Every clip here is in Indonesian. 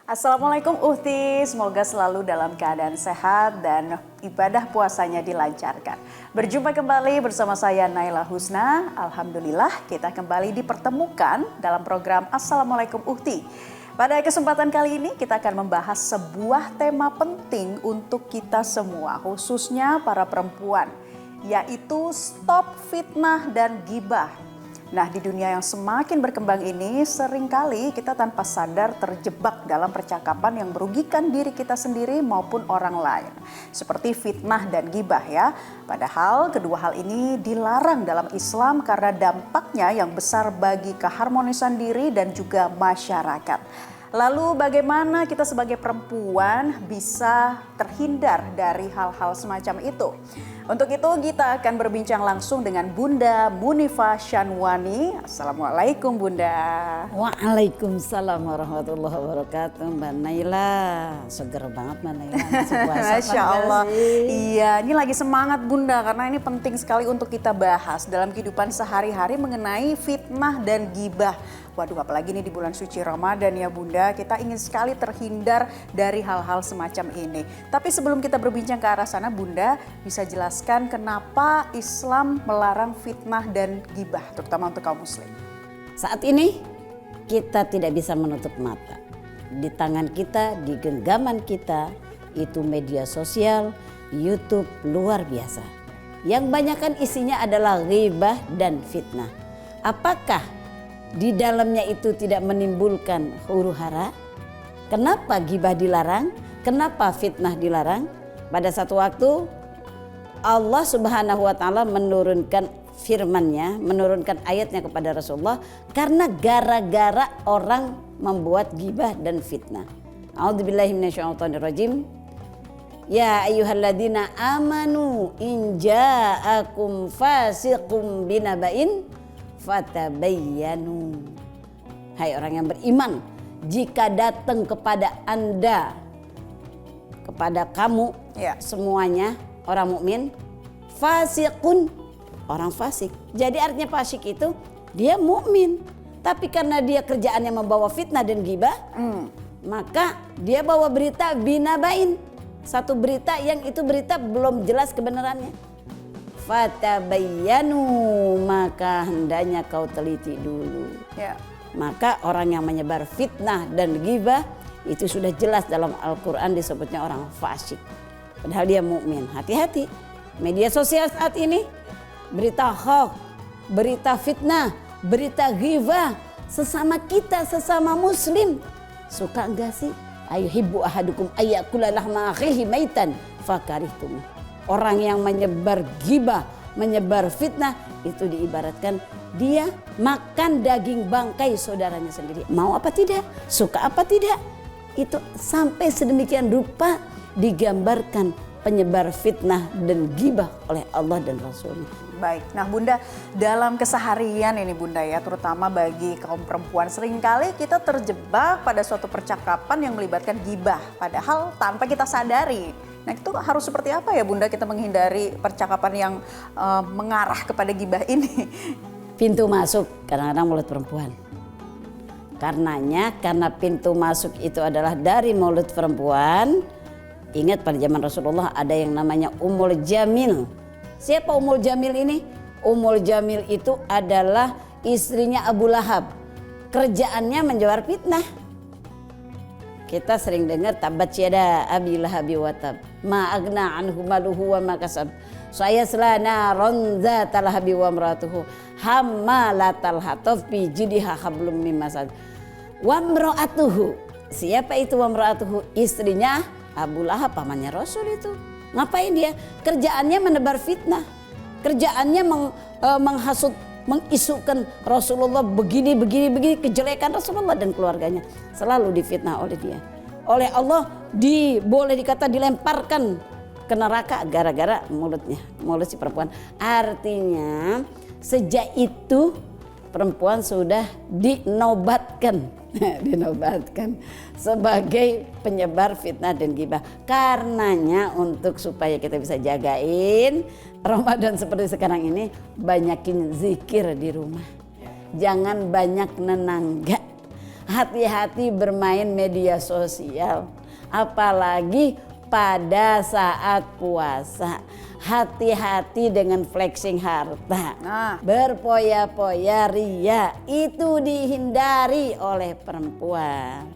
Assalamualaikum Uhti, semoga selalu dalam keadaan sehat dan ibadah puasanya dilancarkan. Berjumpa kembali bersama saya Naila Husna. Alhamdulillah kita kembali dipertemukan dalam program Assalamualaikum Uhti. Pada kesempatan kali ini kita akan membahas sebuah tema penting untuk kita semua, khususnya para perempuan, yaitu stop fitnah dan gibah. Nah, di dunia yang semakin berkembang ini, seringkali kita tanpa sadar terjebak dalam percakapan yang merugikan diri kita sendiri maupun orang lain. Seperti fitnah dan gibah ya. Padahal kedua hal ini dilarang dalam Islam karena dampaknya yang besar bagi keharmonisan diri dan juga masyarakat. Lalu bagaimana kita sebagai perempuan bisa terhindar dari hal-hal semacam itu? Untuk itu kita akan berbincang langsung dengan Bunda Munifah Syanwani. Assalamualaikum Bunda. Waalaikumsalam warahmatullahi wabarakatuh. Mbak Naila, seger banget Mbak Naila. Masya Allah. Iya, ini lagi semangat Bunda karena ini penting sekali untuk kita bahas dalam kehidupan sehari-hari mengenai fitnah dan gibah. Waduh, apalagi ini di bulan suci Ramadan ya Bunda, kita ingin sekali terhindar dari hal-hal semacam ini. Tapi sebelum kita berbincang ke arah sana Bunda, bisa jelaskan kenapa Islam melarang fitnah dan gibah, terutama untuk kaum muslim? Saat ini kita tidak bisa menutup mata. Di tangan kita, di genggaman kita, itu media sosial, YouTube luar biasa. Yang banyakkan isinya adalah ghibah dan fitnah. Apakah di dalamnya itu tidak menimbulkan huru-hara? Kenapa gibah dilarang? Kenapa fitnah dilarang? Pada satu waktu Allah Subhanahu wa taala menurunkan firman-Nya, menurunkan ayatnya kepada Rasulullah karena gara-gara orang membuat gibah dan fitnah. A'udzubillahi minasyaitonirrajim. Ya ayyuhalladzina amanu in ja'akum fasiqum binaba'in fatabayyanu. Hai orang yang beriman, jika datang kepada Anda, kepada kamu semuanya orang mukmin, fasiqun, orang fasik. Jadi artinya fasik itu dia mukmin, tapi karena dia kerjaannya membawa fitnah dan gibah, maka dia bawa berita binabain, satu berita yang itu berita belum jelas kebenarannya. Fatabayyanu, maka hendaknya kau teliti dulu. Maka orang yang menyebar fitnah dan ghibah itu sudah jelas dalam Al-Quran disebutnya orang fasik. Padahal dia mukmin. Hati-hati. Media sosial saat ini berita hoax, berita fitnah, berita ghibah sesama kita, sesama muslim. Suka enggak sih? Ayuhibbu ahadukum ayyakula lahma akhihi maitan fakarihtum. Orang yang menyebar ghibah, menyebar fitnah itu diibaratkan dia makan daging bangkai saudaranya sendiri. Mau apa tidak? Suka apa tidak? Itu sampai sedemikian rupa digambarkan penyebar fitnah dan ghibah oleh Allah dan Rasulnya. Baik, nah Bunda, dalam keseharian ini Bunda ya, terutama bagi kaum perempuan, seringkali kita terjebak pada suatu percakapan yang melibatkan ghibah, padahal tanpa kita sadari. Nah itu harus seperti apa ya Bunda kita menghindari percakapan yang mengarah kepada ghibah ini? Pintu masuk kadang-kadang mulut perempuan. Karena pintu masuk itu adalah dari mulut perempuan. Ingat pada zaman Rasulullah ada yang namanya Ummul Jamil. Siapa Ummul Jamil ini? Ummul Jamil itu adalah istrinya Abu Lahab. Kerjaannya menyebar fitnah. Kita sering dengar tabat yada abi lahabi wa tab. Ma agna anhu maluhu wa ma kasab. Saya selana ronza talahabi wa mratuhu. Hammalatal hatab fi jidha hablum mim masad. Wa mra'atuhu. Siapa itu wa mra'atuhu? Istrinya Abu Lahab, pamannya Rasul itu. Ngapain dia? Kerjaannya menebar fitnah. Kerjaannya menghasut, mengisukan Rasulullah begini kejelekan Rasulullah dan keluarganya. Selalu difitnah oleh dia. Oleh Allah boleh dikata dilemparkan ke neraka gara-gara mulutnya, mulut si perempuan. Artinya sejak itu perempuan sudah dinobatkan sebagai penyebar fitnah dan ghibah. Karenanya untuk supaya kita bisa jagain Ramadan seperti sekarang ini, banyakin zikir di rumah. Jangan banyak nenangga. hati-hati bermain media sosial. Apalagi pada saat puasa. Hati-hati dengan flexing harta. Berpoya-poya ria itu dihindari oleh perempuan.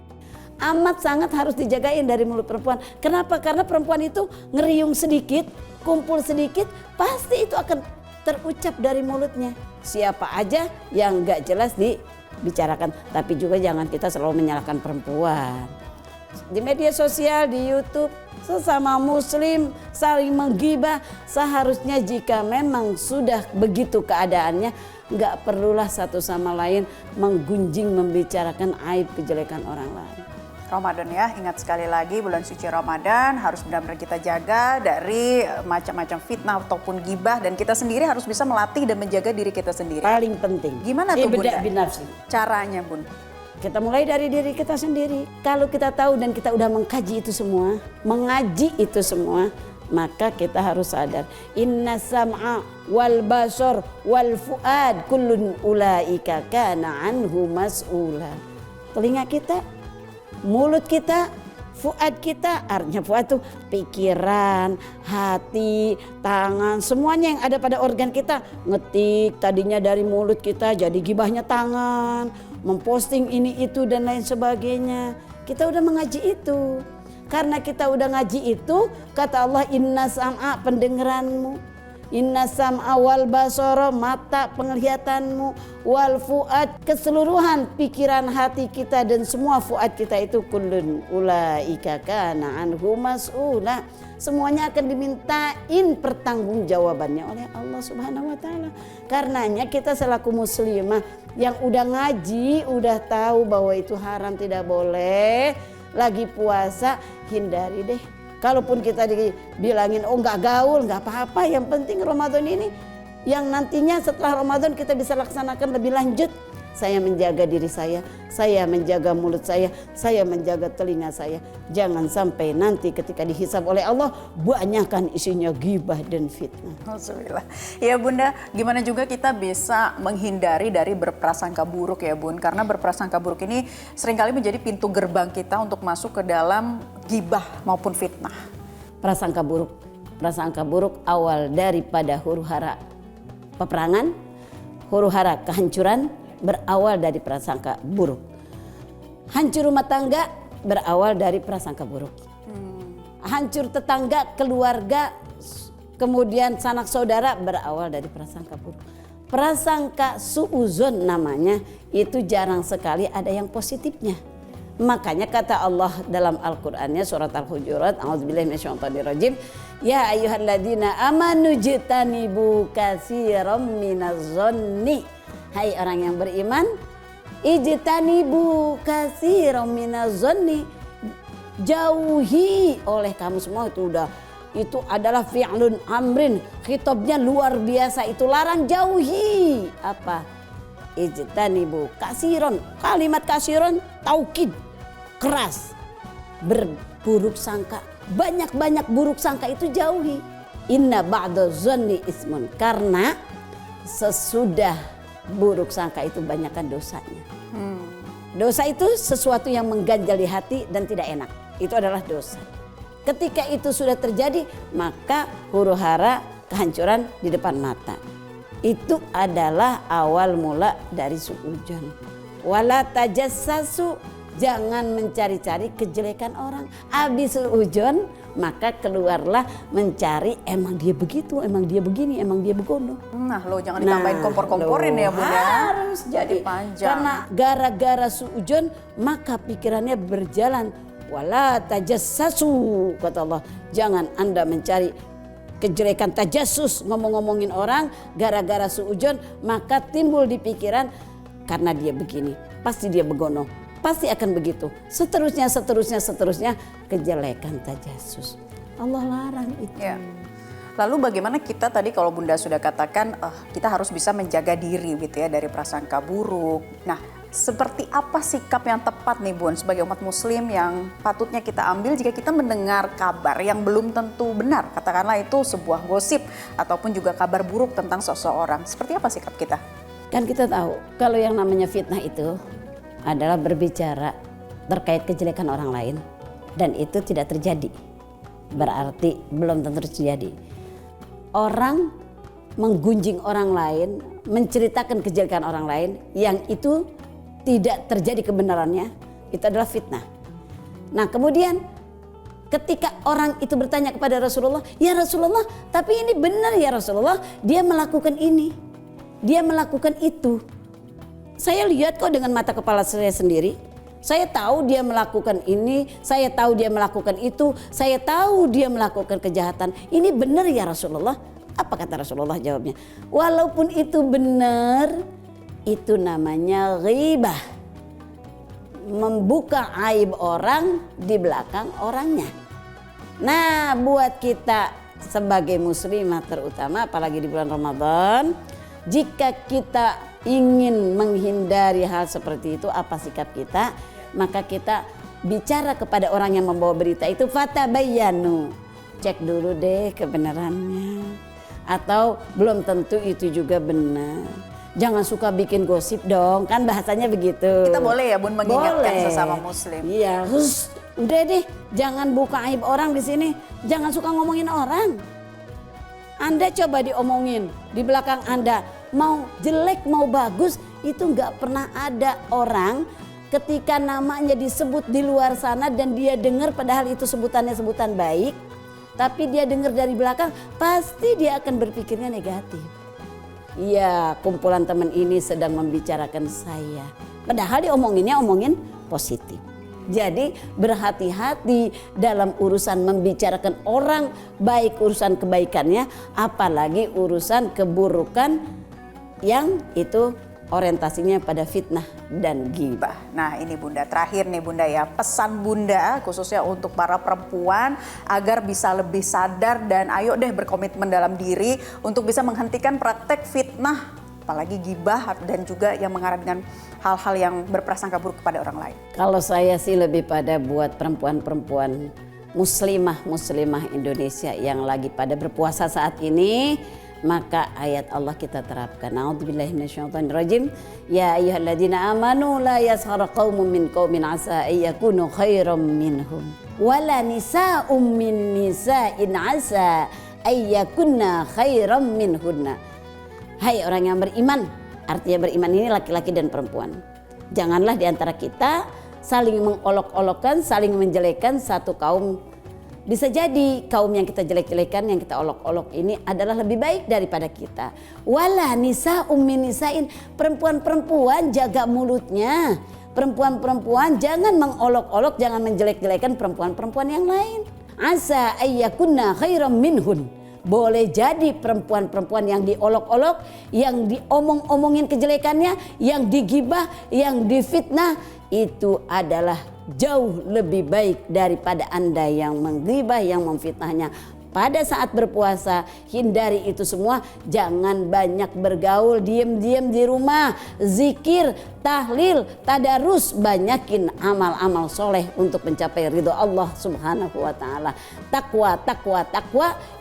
Amat sangat harus dijagain dari mulut perempuan. Kenapa? Karena perempuan itu ngeriung sedikit, kumpul sedikit, pasti itu akan terucap dari mulutnya. Siapa aja yang gak jelas dibicarakan. Tapi juga jangan kita selalu menyalahkan perempuan. Di media sosial, di YouTube, sesama muslim saling menggibah. Seharusnya jika memang sudah begitu keadaannya, gak perlulah satu sama lain menggunjing membicarakan aib kejelekan orang lain. Ramadan ya, ingat sekali lagi bulan suci Ramadan harus benar-benar kita jaga dari macam-macam fitnah ataupun gibah, dan kita sendiri harus bisa melatih dan menjaga diri kita sendiri. Paling penting. Gimana tuh Bunda? Caranya Bun? Kita mulai dari diri kita sendiri. Kalau kita tahu dan kita udah mengkaji itu semua, mengaji itu semua, maka kita harus sadar. Inna sam'a wal basar wal fuad kullun ulaika kana anhu mas'ula. Telinga kita, mulut kita, fuad kita, artinya fuad itu pikiran, hati, tangan, semuanya yang ada pada organ kita. Ngetik tadinya dari mulut kita jadi gibahnya tangan, memposting ini itu dan lain sebagainya. Kita udah mengaji itu. Karena kita udah ngaji itu, kata Allah, inna sam'a pendengaranmu, inna sam'a wal basara mata penglihatanmu, wal fuad keseluruhan pikiran hati kita dan semua fuad kita itu kullun ulaika kana anhu mas'ula. Semuanya akan dimintain pertanggungjawabannya oleh Allah Subhanahu wa taala. Karenanya kita selaku muslimah yang udah ngaji, udah tahu bahwa itu haram, tidak boleh, lagi puasa hindari deh. Kalaupun kita dibilangin oh nggak gaul, nggak apa-apa, yang penting Ramadan ini yang nantinya setelah Ramadan kita bisa laksanakan lebih lanjut. Saya menjaga diri saya menjaga mulut saya menjaga telinga saya. Jangan sampai nanti ketika dihisab oleh Allah banyakkan isinya ghibah dan fitnah. Alhamdulillah. Ya Bunda, gimana juga kita bisa menghindari dari berprasangka buruk ya Bun? Karena berprasangka buruk ini seringkali menjadi pintu gerbang kita untuk masuk ke dalam ghibah maupun fitnah. Prasangka buruk awal daripada huru-hara peperangan, huru-hara kehancuran berawal dari prasangka buruk. Hancur rumah tangga berawal dari prasangka buruk. Hancur tetangga, keluarga, kemudian sanak saudara berawal dari prasangka buruk. Prasangka suuzon namanya, itu jarang sekali ada yang positifnya. Makanya kata Allah dalam Al-Qur'annya surat Al-Hujurat, a'udzubillahi minasyaitonirrajim, ya ayyuhalladzina amanu jitanibu katsiran minaz-zonni. Hai orang yang beriman, ijtanibu katsiran minaz-zonni, jauhi oleh kamu semua. Itu adalah fi'lun amrin, khitabnya luar biasa, itu larang, jauhi apa? Ijtanibu katsiran, kalimat katsiran taukid, keras, berburuk sangka, banyak-banyak buruk sangka itu jauhi. Inna ba'daz-zanni ismun, karena sesudah buruk sangka itu banyakkan dosanya. Dosa itu sesuatu yang mengganjal di hati dan tidak enak. Itu adalah dosa. Ketika itu sudah terjadi, maka huru-hara kehancuran di depan mata. Itu adalah awal mula dari suudzon. Wala tajassasu, jangan mencari-cari kejelekan orang. Habis suudzon, maka keluarlah mencari emang dia begitu, emang dia begini, emang dia begono. Nah lo jangan ditambahin kompor-komporin ya Bunda. Harus jadi panjang. Karena gara-gara suudzon maka pikirannya berjalan. Wala tajassasu, kata Allah. Jangan Anda mencari kejelekan, tajassus, ngomong-ngomongin orang gara-gara suudzon, maka timbul di pikiran karena dia begini, pasti dia begono, pasti akan begitu. Seterusnya kejelekan tajassus. Allah larang itu. Ya. Lalu bagaimana kita tadi kalau Bunda sudah katakan kita harus bisa menjaga diri gitu ya dari prasangka buruk. Nah, seperti apa sikap yang tepat nih Bun sebagai umat muslim yang patutnya kita ambil jika kita mendengar kabar yang belum tentu benar, katakanlah itu sebuah gosip ataupun juga kabar buruk tentang seseorang. Seperti apa sikap kita? Kan kita tahu kalau yang namanya fitnah itu adalah berbicara terkait kejelekan orang lain dan itu tidak terjadi. Berarti belum tentu terjadi. Orang menggunjing orang lain, menceritakan kejelekan orang lain yang itu tidak terjadi kebenarannya, itu adalah fitnah. Nah, kemudian ketika orang itu bertanya kepada Rasulullah, "Ya Rasulullah, tapi ini benar ya Rasulullah, dia melakukan ini, dia melakukan itu. Saya lihat kok dengan mata kepala saya sendiri. Saya tahu dia melakukan ini, saya tahu dia melakukan itu, saya tahu dia melakukan kejahatan. Ini benar ya Rasulullah?" Apa kata Rasulullah jawabnya? Walaupun itu benar, itu namanya ghibah. Membuka aib orang di belakang orangnya. Nah, buat kita sebagai muslimah terutama apalagi di bulan Ramadan, jika kita ingin menghindari hal seperti itu, apa sikap kita? Maka kita bicara kepada orang yang membawa berita itu, fatabayyanu. Cek dulu deh kebenarannya. Atau belum tentu itu juga benar. Jangan suka bikin gosip dong, kan bahasanya begitu. Kita boleh ya Bun mengingatkan boleh. sesama muslim. Iya, udah deh, jangan buka aib orang di sini. Jangan suka ngomongin orang. Anda coba diomongin di belakang Anda, mau jelek mau bagus, itu nggak pernah ada orang ketika namanya disebut di luar sana dan dia dengar padahal itu sebutannya sebutan baik, tapi dia dengar dari belakang, pasti dia akan berpikirnya negatif. Iya, kumpulan teman ini sedang membicarakan saya. Padahal omongin positif. Jadi berhati-hati dalam urusan membicarakan orang baik, urusan kebaikannya, apalagi urusan keburukan yang itu orientasinya pada fitnah dan ghibah. Nah ini Bunda, terakhir nih Bunda ya, pesan Bunda khususnya untuk para perempuan agar bisa lebih sadar dan ayo deh berkomitmen dalam diri untuk bisa menghentikan praktek fitnah, apalagi ghibah dan juga yang mengarah dengan hal-hal yang berprasangka buruk kepada orang lain. Kalau saya sih lebih pada buat perempuan-perempuan muslimah Indonesia yang lagi pada berpuasa saat ini, maka ayat Allah kita terapkan. A'udzubillahi minasyaitonirrajim. Ya ayyuhalladzina amanu la yaskhar qaumun min qaumin asa ayyakunu khairam minhum. Wala nisa'um min nisa'in asa ayyakunna khairam minhunna. Hai orang yang beriman, artinya beriman ini laki-laki dan perempuan. Janganlah di antara kita saling mengolok-olokkan, saling menjelekan satu kaum. Bisa jadi kaum yang kita jelek-jelekan, yang kita olok-olok ini adalah lebih baik daripada kita. Wala nisa'um min nisa'in, perempuan-perempuan jaga mulutnya. Perempuan-perempuan jangan mengolok-olok, jangan menjelek-jelekan perempuan-perempuan yang lain. Asa ayyakunna khairam minhun. Boleh jadi perempuan-perempuan yang diolok-olok, yang diomong-omongin kejelekannya, yang digibah, yang difitnah, itu adalah jauh lebih baik daripada Anda yang menggibah, yang memfitnahnya. Pada saat berpuasa, hindari itu semua. Jangan banyak bergaul, diam-diam di rumah. Zikir, tahlil, tadarus, banyakin amal-amal soleh untuk mencapai ridho Allah subhanahu wa ta'ala. Takwa,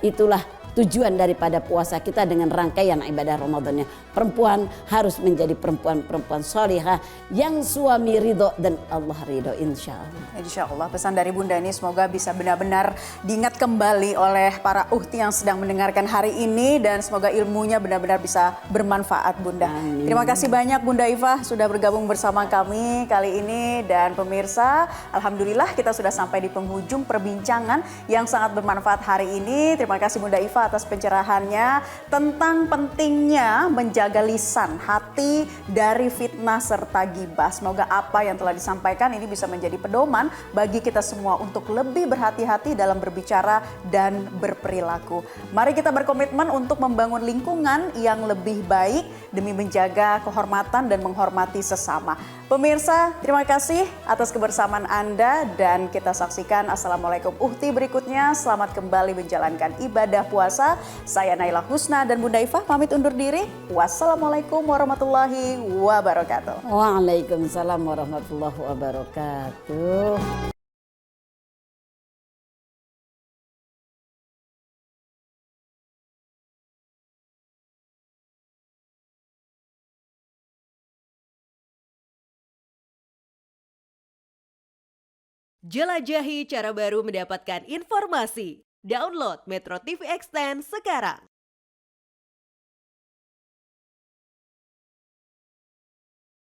itulah tujuan daripada puasa kita dengan rangkaian ibadah Ramadannya. Perempuan harus menjadi perempuan-perempuan solihah yang suami ridho dan Allah ridho, insya Allah. Insya Allah pesan dari Bunda ini semoga bisa benar-benar diingat kembali oleh para uhti yang sedang mendengarkan hari ini dan semoga ilmunya benar-benar bisa bermanfaat Bunda. Amin. Terima kasih banyak Bunda Ifah sudah bergabung bersama kami kali ini dan pemirsa, alhamdulillah kita sudah sampai di penghujung perbincangan yang sangat bermanfaat hari ini. Terima kasih Bunda Ifah atas pencerahannya tentang pentingnya menjaga lisan, hati dari fitnah serta ghibah. Semoga apa yang telah disampaikan ini bisa menjadi pedoman bagi kita semua untuk lebih berhati-hati dalam berbicara dan berperilaku. Mari kita berkomitmen untuk membangun lingkungan yang lebih baik demi menjaga kehormatan dan menghormati sesama. Pemirsa, terima kasih atas kebersamaan Anda dan kita saksikan Assalamualaikum Uhti berikutnya. Selamat kembali menjalankan ibadah puasa. Saya Naila Husna dan Bunda Ifah pamit undur diri. Wassalamualaikum warahmatullahi wabarakatuh. Waalaikumsalam warahmatullahi wabarakatuh. Jelajahi cara baru mendapatkan informasi. Download Metro TV Extend sekarang.